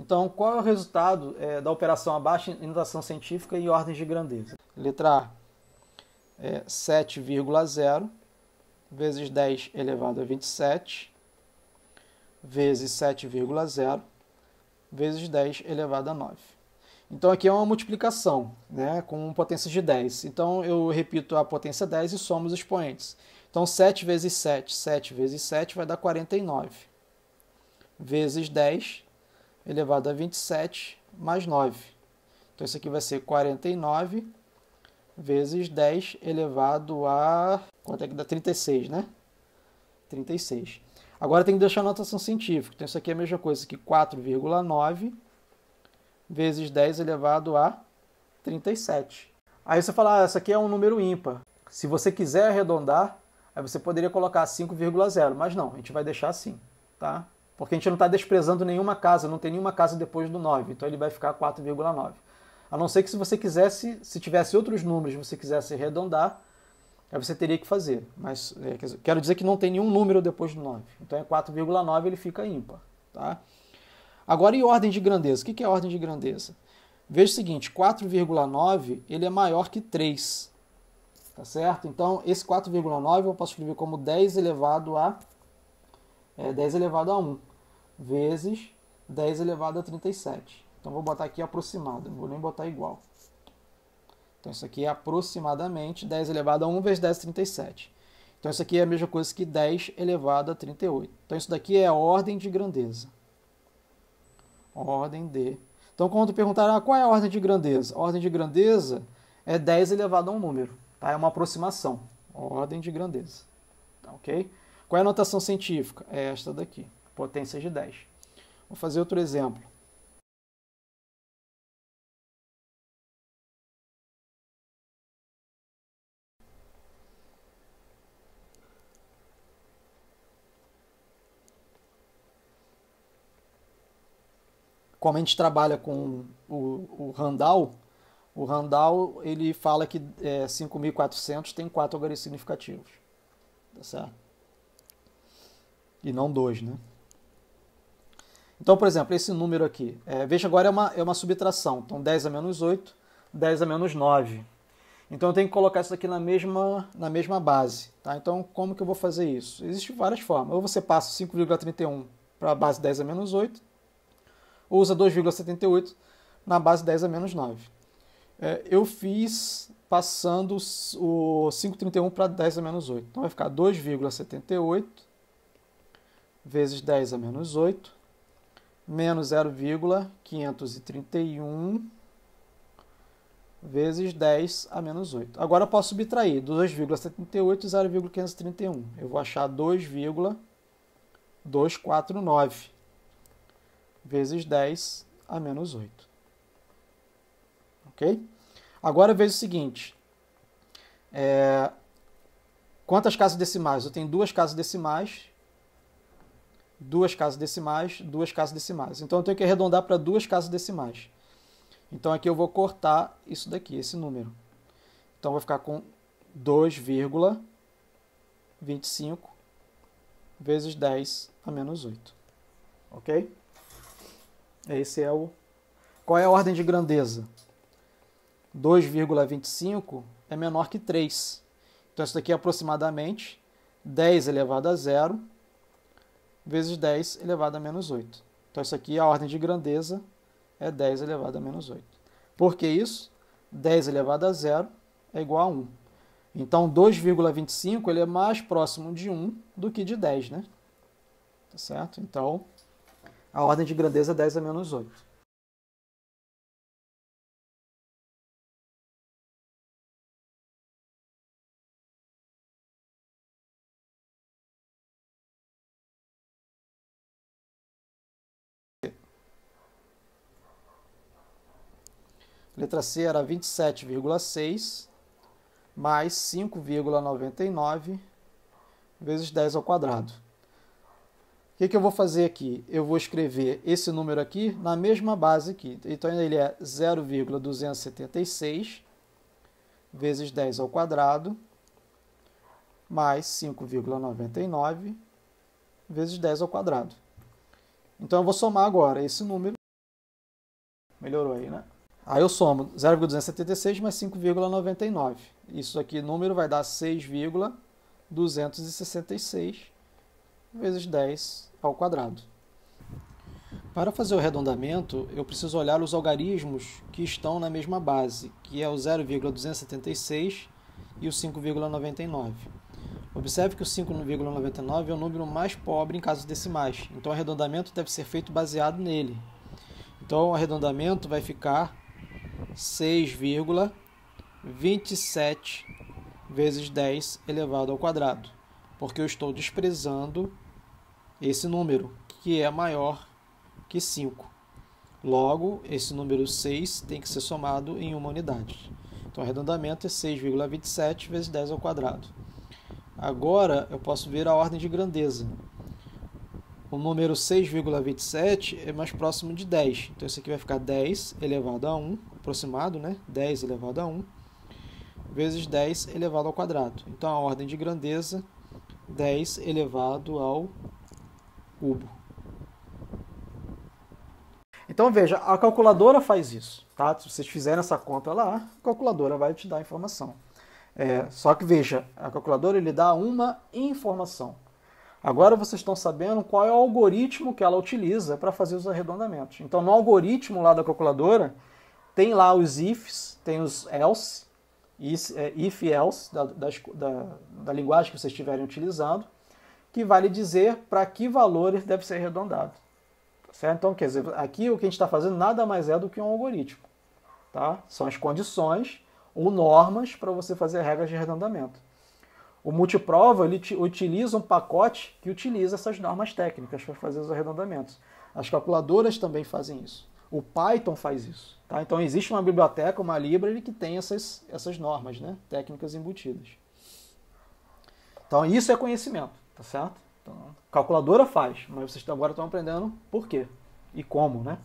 Então, qual é o resultado da operação abaixo em notação científica e ordens de grandeza? Letra A é 7,0 vezes 10 elevado a 27 vezes 7,0 vezes 10 elevado a 9. Então, aqui é uma multiplicação, né, com potência de 10. Então, eu repito a potência 10 e somo os expoentes. Então, 7 vezes 7, 7 vezes 7 vai dar 49. Vezes 10 elevado a 27 mais 9. Então, isso aqui vai ser 49 vezes 10 elevado a... quanto é que dá? 36, né? 36. Agora tem que deixar a notação científica. Então, isso aqui é a mesma coisa que 4,9 vezes 10 elevado a 37. Aí você fala, isso aqui é um número ímpar. Se você quiser arredondar, aí você poderia colocar 5,0, mas não, a gente vai deixar assim, tá? Porque a gente não está desprezando nenhuma casa, não tem nenhuma casa depois do 9, então ele vai ficar 4,9. A não ser que se você quisesse, se tivesse outros números, você quisesse arredondar, aí você teria que fazer. Mas quero dizer que não tem nenhum número depois do 9. Então é 4,9, ele fica ímpar, tá? Agora, e ordem de grandeza? O que é ordem de grandeza? Veja o seguinte, 4,9 ele é maior que 3, tá certo? Então, esse 4,9 eu posso escrever como 10 elevado a 1 vezes 10 elevado a 37. Então, vou botar aqui aproximado, não vou nem botar igual. Então, isso aqui é aproximadamente 10 elevado a 1 vezes 10 a 37. Então, isso aqui é a mesma coisa que 10 elevado a 38. Então, isso daqui é a ordem de grandeza. Ordem de... Então, quando perguntar qual é a ordem de grandeza? A ordem de grandeza é 10 elevado a um número. Tá? É uma aproximação. Ordem de grandeza. Tá, ok? Qual é a notação científica? É esta daqui. Potência de 10. Vou fazer outro exemplo. Como a gente trabalha com o Randall, ele fala que 5.400 tem 4 algarismos significativos. Tá certo? E não 2, né? Então, por exemplo, esse número aqui, veja agora é uma subtração. Então, 10 a menos 8, 10 a menos 9. Então, eu tenho que colocar isso aqui na mesma base. Tá? Então, como que eu vou fazer isso? Existem várias formas. Ou você passa 5,31 para a base 10 a menos 8, ou usa 2,78 na base 10 a menos 9. Eu fiz passando o 5,31 para 10 a menos 8. Então, vai ficar 2,78 vezes 10 a menos 8, menos 0,531 vezes 10 a menos 8. Agora eu posso subtrair 2,78 e 0,531. Eu vou achar 2,249 vezes 10 a menos 8. Ok? Agora veja o seguinte. Quantas casas decimais? Eu tenho duas casas decimais, duas casas decimais, duas casas decimais. Então eu tenho que arredondar para duas casas decimais. Então aqui eu vou cortar isso daqui, esse número. Então vai ficar com 2,25 vezes 10 a menos 8. Ok? Esse é o... Qual é a ordem de grandeza? 2,25 é menor que 3. Então isso daqui é aproximadamente 10 elevado a 0 vezes 10 elevado a menos 8. Então isso aqui, a ordem de grandeza é 10 elevado a menos 8. Por que isso? 10 elevado a 0 é igual a 1. Então 2,25 ele é mais próximo de 1 do que de 10, né? Tá certo? Então a ordem de grandeza é 10 a menos 8. Letra C era 27,6 mais 5,99 vezes 10 ao quadrado. O que eu vou fazer aqui? Eu vou escrever esse número aqui na mesma base aqui. Então ele é 0,276 vezes 10 ao quadrado mais 5,99 vezes 10 ao quadrado. Então eu vou somar agora esse número Melhorou aí, né? Aí eu somo 0,276 mais 5,99. Isso aqui, número, vai dar 6,266 vezes 10 ao quadrado. Para fazer o arredondamento, eu preciso olhar os algarismos que estão na mesma base, que é o 0,276 e o 5,99. Observe que o 5,99 é o número mais pobre em casos decimais, então o arredondamento deve ser feito baseado nele. Então o arredondamento vai ficar 6,27 vezes 10 elevado ao quadrado, porque eu estou desprezando esse número, que é maior que 5. Logo, esse número 6 tem que ser somado em uma unidade. Então, o arredondamento é 6,27 vezes 10 ao quadrado. Agora, eu posso ver a ordem de grandeza. O número 6,27 é mais próximo de 10. Então, isso aqui vai ficar 10 elevado a 1, aproximado, né? 10 elevado a 1, vezes 10 elevado ao quadrado. Então, a ordem de grandeza, 10 elevado ao cubo. Então, veja, a calculadora faz isso, tá? Se vocês fizerem essa conta lá, a calculadora vai te dar a informação. Só que, veja, a calculadora ele dá uma informação. Agora vocês estão sabendo qual é o algoritmo que ela utiliza para fazer os arredondamentos. Então, no algoritmo lá da calculadora, tem lá os ifs, tem os else, if e else, da linguagem que vocês estiverem utilizando, que vai lhe dizer para que valores deve ser arredondado. Certo? Então, quer dizer, aqui o que a gente está fazendo nada mais é do que um algoritmo. Tá? São as condições ou normas para você fazer regras de arredondamento. O multiprova ele utiliza um pacote que utiliza essas normas técnicas para fazer os arredondamentos. As calculadoras também fazem isso. O Python faz isso. Tá? Então existe uma biblioteca, uma library, que tem essas normas, né? Técnicas embutidas. Então isso é conhecimento, tá certo? Então, a calculadora faz, mas vocês agora estão aprendendo por quê e como, né?